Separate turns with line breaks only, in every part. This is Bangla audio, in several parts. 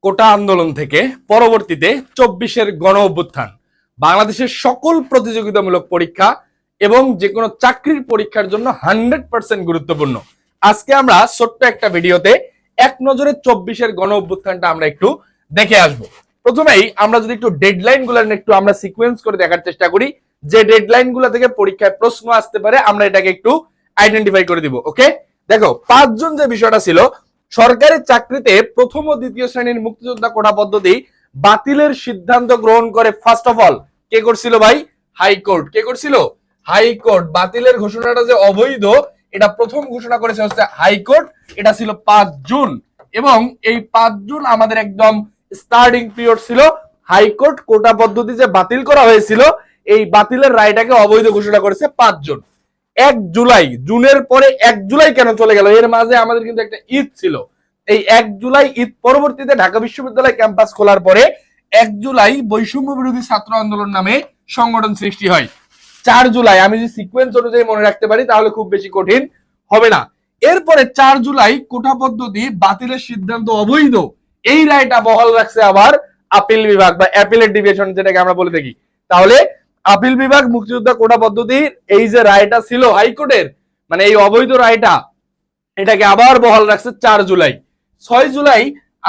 কোটা আন্দোলন থেকে পরবর্তীতে 24-এর গণ অভ্যুত্থান, বাংলাদেশের সকল প্রতিযোগিতামূলক পরীক্ষা এবং যে কোনো চাকরির পরীক্ষার জন্য 100% গুরুত্বপূর্ণ। আজকে আমরা ছোট্ট একটা ভিডিওতে এক নজরে 24-এর গণ অভ্যুত্থানটা আমরা একটু দেখে আসব। প্রথমেই আমরা যদি একটু ডেডলাইন গুলো একটু আমরা সিকোয়েন্স করে দেখার চেষ্টা করি, যে ডেডলাইন গুলো থেকে পরীক্ষায় প্রশ্ন আসতে পারে আমরা এটাকে একটু আইডেন্টিফাই করে দিব। ওকে, দেখো 5 জুন যে বিষয়টা ছিল, সরকারি চাকরিতে প্রথম ও দ্বিতীয় শ্রেণীর মুক্তিযোদ্ধা কোটা পদ্ধতি বাতিলের সিদ্ধান্ত গ্রহণ করে ফার্স্ট অফ অল কে করছিল ভাই? হাইকোর্ট। কে করছিল? হাইকোর্ট। বাতিলের ঘোষণাটা যে অবৈধ এটা প্রথম ঘোষণা করেছে হচ্ছে হাইকোর্ট। এটা ছিল 5 জুন এবং এই 5 জুন আমাদের একদম স্টার্টিং পিরিয়ড ছিল। হাইকোর্ট কোটা পদ্ধতি যে বাতিল করা হয়েছিল এই বাতিলের রায়টাকে অবৈধ ঘোষণা করেছে 5 জুন। 1 জুলাই, জুনের পরে 1 জুলাই কেন চলে গেল? এর মাঝে আমাদের কিন্তু একটা ঈদ ছিল। এই 1 জুলাই ঈদ পরবর্তীতে ঢাকা বিশ্ববিদ্যালয় ক্যাম্পাস খোলার পরে 1 জুলাই বৈষম্য বিরোধী ছাত্র আন্দোলন নামে সংগঠন সৃষ্টি হয়। 4 জুলাই আমি যদি সিকোয়েন্স অনুযায়ী মনে রাখতে পারি তাহলে খুব বেশি কঠিন হবে না। এরপরে 4 জুলাই কোটা পদ্ধতি বাতিলের সিদ্ধান্ত অবৈধ এই রায়টা বহাল রাখছে আবার আপিল বিভাগ বা অ্যাপিলেট ডিভিশন যেটাকে আমরা বলে থাকি। তাহলে আপিল বিভাগ মুক্তিযোদ্ধা কোটা পদ্ধতির এই যে রায়টা ছিল হাইকোর্টের, মানে এই অবৈধ রায়টা, এটাকে আবার বহাল রাখছে 4 জুলাই। 6 জুলাই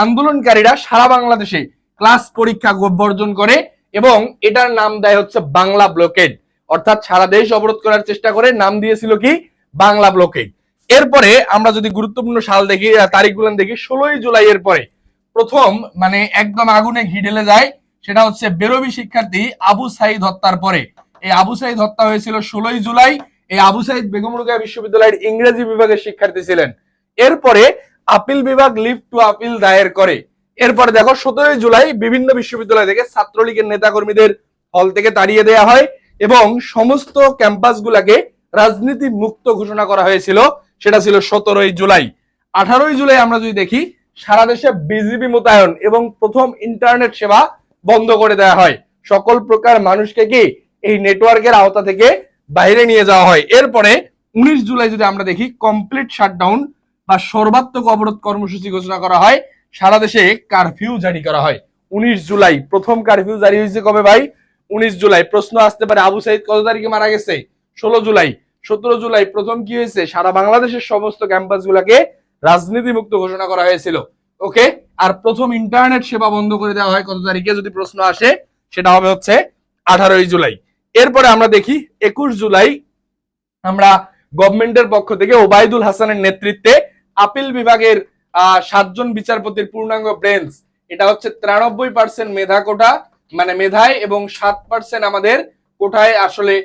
আন্দোলনকারীরা সারা বাংলাদেশে ক্লাস পরীক্ষা বর্জন করে এবং এটার নাম দেয় হচ্ছে বাংলা ব্লকেড, অর্থাৎ সারা দেশ অবরোধ করার চেষ্টা করে, নাম দিয়েছিল কি? বাংলা ব্লকেড। এরপরে আমরা যদি গুরুত্বপূর্ণ সাল দেখি, তারিখগুলো দেখি, 16 জুলাই এর পরে প্রথম মানে একদম আগুনে ঘি ঢেলে যায়, সেটা হচ্ছে বেরোবি শিক্ষার্থী আবু সাইদ হত্যার পরে। এই আবু সাইদ হত্যা হয়েছিল 16 জুলাই। এই আবু সাইদ বেগম রোকেয়া বিশ্ববিদ্যালয়ের ইংরেজি বিভাগের শিক্ষার্থী ছিলেন। এরপরে আপিল বিভাগ লিভ টু আপিল দায়ের করে। এরপরে দেখো 17 জুলাই বিভিন্ন বিশ্ববিদ্যালয় থেকে ছাত্রলীগের নেতাকর্মীদের হল থেকে তাড়িয়ে দেওয়া হয় এবং সমস্ত ক্যাম্পাস গুলাকে রাজনীতি মুক্ত ঘোষণা করা হয়েছিল, সেটা ছিল 17 জুলাই। 18 জুলাই আমরা যদি দেখি, সারা দেশে বিজিবি মোতায়েন এবং প্রথম ইন্টারনেট সেবা বন্ধ করে দেওয়া হয়। সকল প্রকার মানুষকে কি এই নেটওয়ার্কের আওতা থেকে বাইরে নিয়ে যাওয়া হয়। এরপরে 19 জুলাই যদি আমরা দেখি, কমপ্লিট শাটডাউন বা সর্বাত্মক অবরোধ কর্মসূচি ঘোষণা করা হয়, সারা দেশে কারফিউ জারি করা হয়। 19 জুলাই প্রথম কারফিউ জারি হয়েছে কবে ভাই? 19 জুলাই। প্রশ্ন আসতে পারে আবু সাইদ কত তারিখে মারা গেছে? 16 জুলাই। 17 জুলাই প্রথম কি হয়েছে? সারা বাংলাদেশের সমস্ত ক্যাম্পাস গুলাকে রাজনীতি মুক্ত ঘোষণা করা হয়েছিল। ওকে, আর প্রথম ইন্টারনেট সেবা বন্ধ করে দেওয়া হয় কত তারিখে? যদি প্রশ্ন আসে সেটা হবে হচ্ছে 18 জুলাই। এরপরে আমরা দেখি 21 জুলাই আমরা গভর্নমেন্টের পক্ষ থেকে ওবায়দুল হাসানের নেতৃত্বে আপিল বিভাগের 7 জন বিচারপতির পূর্ণাঙ্গ বেঞ্চ, এটা হচ্ছে 93% মেধা কোটা, মানে মেধায় এবং 7% আমাদের কোটায় আসলে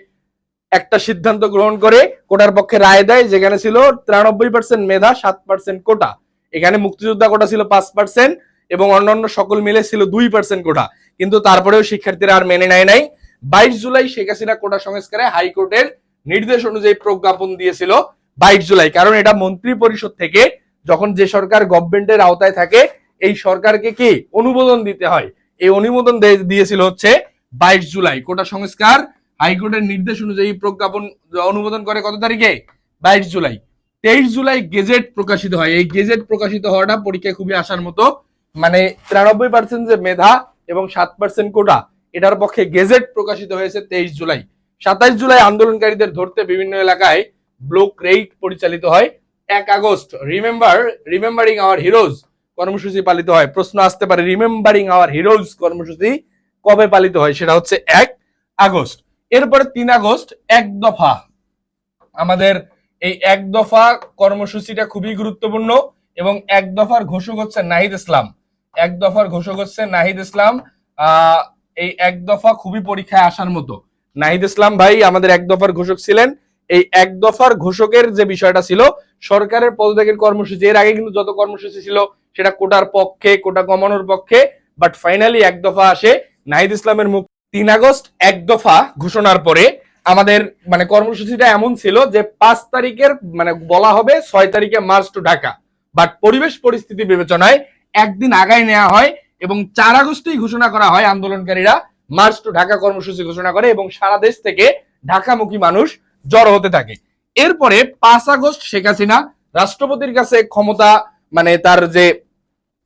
একটা সিদ্ধান্ত গ্রহণ করে কোটার পক্ষে রায় দেয়, যেখানে ছিল 93% মেধা 7% কোটা। এখানে মুক্তিযোদ্ধা কোটা ছিল 5% এবং অন্যান্য সকল মিলে ছিল 2% কোটা, কিন্তু তারপরেও শিক্ষার্থীরা আর মেনে নেয় নাই। 22 জুলাই শেখ হাসিনা কোটা সংস্কারে হাইকোর্টের নির্দেশ অনুযায়ী প্রজ্ঞাপন দিয়েছিল 22 জুলাই, কারণ এটা মন্ত্রী পরিষদ থেকে যখন যে সরকার গভর্নমেন্টের আওতায় থাকে এই সরকারকে কি অনুমোদন দিতে হয়, এই অনুমোদন দিয়েছিল হচ্ছে 22 জুলাই। কোটা সংস্কার হাইকোর্টের নির্দেশ অনুযায়ী প্রজ্ঞাপন অনুমোদন করে কত তারিখে? 22 জুলাই। 23 জুলাই গেজেট প্রকাশিত হয়। এই গেজেট প্রকাশিত হওয়াটা পরীক্ষায় খুবই আসার মতো, মানে 93% যে মেধা এবং 7% কোটা, এটার পক্ষে গেজেট প্রকাশিত হয়েছে 23 জুলাই। 27 জুলাই আন্দোলনকারীদের ধরতে বিভিন্ন এলাকায় ব্লক রেইড পরিচালিত হয়। 1 আগস্ট রিমেম্বারিং আওয়ার হিরোজ কর্মসূচি পালিত হয়। প্রশ্ন আসতে পারে রিমেম্বারিং আওয়ার হিরোজ কর্মসূচি কবে পালিত হয়? সেটা হচ্ছে 1 আগস্ট। এরপরে 3 আগস্ট এক দফা, আমাদের এই এক দফা কর্মসূচিটা খুবই গুরুত্বপূর্ণ এবং এক দফার ঘোষক হচ্ছে নাহিদ ইসলাম। এক দফার ঘোষক হচ্ছে নাহিদ ইসলাম। এই এক দফা খুবই পরীক্ষায় আসার মতো। নাহিদ ইসলাম ভাই আমাদের এক দফার ঘোষক ছিলেন। এই এক দফার ঘোষকের যে বিষয়টা ছিল, সরকারের পদত্যাগের কর্মসূচি, এর আগে কিন্তু যত কর্মসূচি ছিল সেটা কোটার পক্ষে, কোটা কমানোর পক্ষে, বাট ফাইনালি এক দফা আসে নাহিদ ইসলামের মুখ। 3 আগস্ট এক দফা ঘোষণার পরে আমাদের মানে কর্মসূচিটা এমন ছিল যে 5 তারিখের মানে বলা হবে 6 তারিখে মার্চ টু ঢাকা, বাট পরিবেশ পরিস্থিতি বিবেচনায় একদিন আগায় নেওয়া হয় এবং 4 আগস্টেই ঘোষণা করা হয় আন্দোলনকারীরা মার্চ টু ঢাকা কর্মসূচি ঘোষণা করে এবং সারা দেশ থেকে ঢাকামুখী মানুষ জড়ো হতে থাকে। এরপরে 5 আগস্ট শেখ হাসিনা রাষ্ট্রপতির কাছে ক্ষমতা মানে তার যে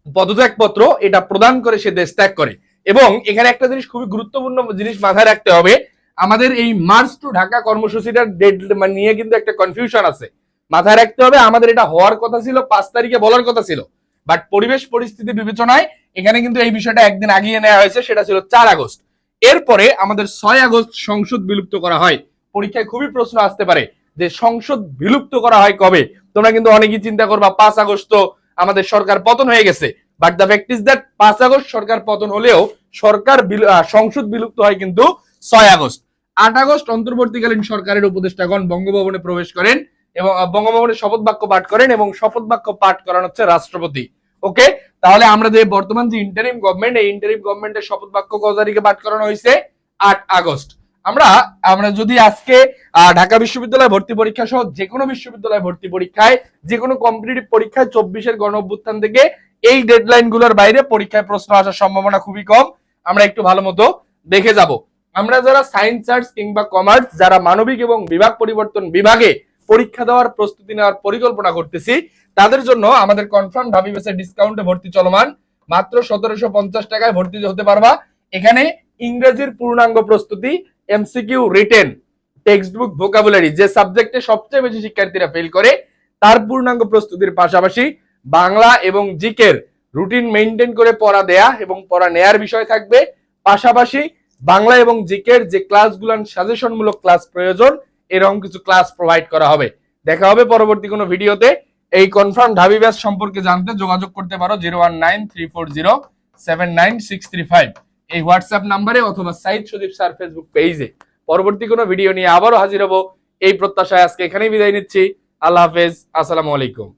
পদত্যাগপত্র এটা প্রদান করে সে দেশ ত্যাগ করে। এবং এখানে একটা জিনিস খুবই গুরুত্বপূর্ণ জিনিস মাথায় রাখতে হবে, আমাদের এই মার্চ টু ঢাকা কর্মসূচিটার ডেট নিয়ে কিন্তু একটা কনফিউশন আছে। মাথায় রাখতে হবে আমাদের এটা হওয়ার কথা ছিল 5 তারিখে বলার কথা ছিল, বাট পরিবেশ পরিস্থিতি বিবেচনায় এখানে কিন্তু এই বিষয়টা একদিন আগিয়ে নেওয়া হয়েছে, সেটা ছিল 4 আগস্ট। এরপরে আমাদের 6 আগস্ট সংসদ বিলুপ্ত করা হয়। পরীক্ষায় খুবই প্রশ্ন আসতে পারে যে সংসদ বিলুপ্ত করা হয় কবে। তোমরা কিন্তু অনেকেই চিন্তা করবা 5 আগস্ট তো আমাদের সরকার পতন হয়ে গেছে, but the fact is that 5 August সরকার পতন হলেও সংসদ বিলুপ্ত হয় কিন্তু 6 আগস্ট। 8 আগস্ট অন্তর্বর্তীকালীন সরকারের উপদেষ্টাগণ বঙ্গভবনে প্রবেশ করেন এবং বঙ্গভবনে শপথ বাক্য পাঠ করেন, এবং শপথ বাক্য পাঠ করান হচ্ছে রাষ্ট্রপতি। ওকে, তাহলে আমরা যে বর্তমান যে ইন্টারিম গভর্নমেন্ট, এই ইন্টারিম গভর্নমেন্টের শপথ বাক্য কত তারিখে পাঠ করানো হয়েছে? 8 আগস্ট। আমরা যদি আজকে ঢাকা বিশ্ববিদ্যালয় ভর্তি পরীক্ষা সহ যে কোনো বিশ্ববিদ্যালয় ভর্তি পরীক্ষায়, যে কোনো কম্পিটিটিভ পরীক্ষায় 24-এর গণ অভ্যুত্থান থেকে এই ডেডলাইন গুলোর বাইরে পরীক্ষায় প্রশ্ন আসার সম্ভাবনা খুবই কম। আমরা একটু ভালো মতো দেখে যাব। আমরা যারা সায়েন্স, আর্টস কিংবা কমার্স, যারা মানবিক এবং বিভাগ পরিবর্তন বিভাগে পরীক্ষা দেওয়ার প্রস্তুতি নেওয়ার পরিকল্পনা করতেছি, তাদের জন্য আমাদের কনফার্ম ঢাবি বেসে ডিসকাউন্টে ভর্তি চলমান। মাত্র 1750 টাকায় ভর্তি হতে পারবা। এখানে ইংরেজির পূর্ণাঙ্গ প্রস্তুতি, MCQ, written, text book, vocabulary, যে সাবজেক্টে সবচেয়ে বেশি শিক্ষার্থীরা ফেল করে তার পূর্ণাঙ্গ প্রস্তুতির পাশাপাশি বাংলা এবং জিকের রুটিন মেইনটেইন করে পড়া দেয়া এবং পড়া নেয়ার বিষয় থাকবে। পাশাপাশি বাংলা এবং জিকের যে ক্লাসগুলো সাজেশনমূলক ক্লাস প্রয়োজন, এরকম কিছু ক্লাস প্রোভাইড করা হবে। দেখা হবে পরবর্তী কোনো ভিডিওতে। এই কনফার্ম ঢাবি ব্যাচ সম্পর্কে জানতে যোগাযোগ করতে পারো 0193407965 এই হোয়াটসঅ্যাপ নাম্বারে, অথবা সাইদ সুদীপ স্যার ফেসবুক পেজে। পরবর্তী কোনো ভিডিও নিয়ে আবারও হাজির হব এই প্রত্যাশায় আজকে এখানেই বিদায় নিচ্ছি। আল্লাহ হাফেজ, আসসালামু আলাইকুম।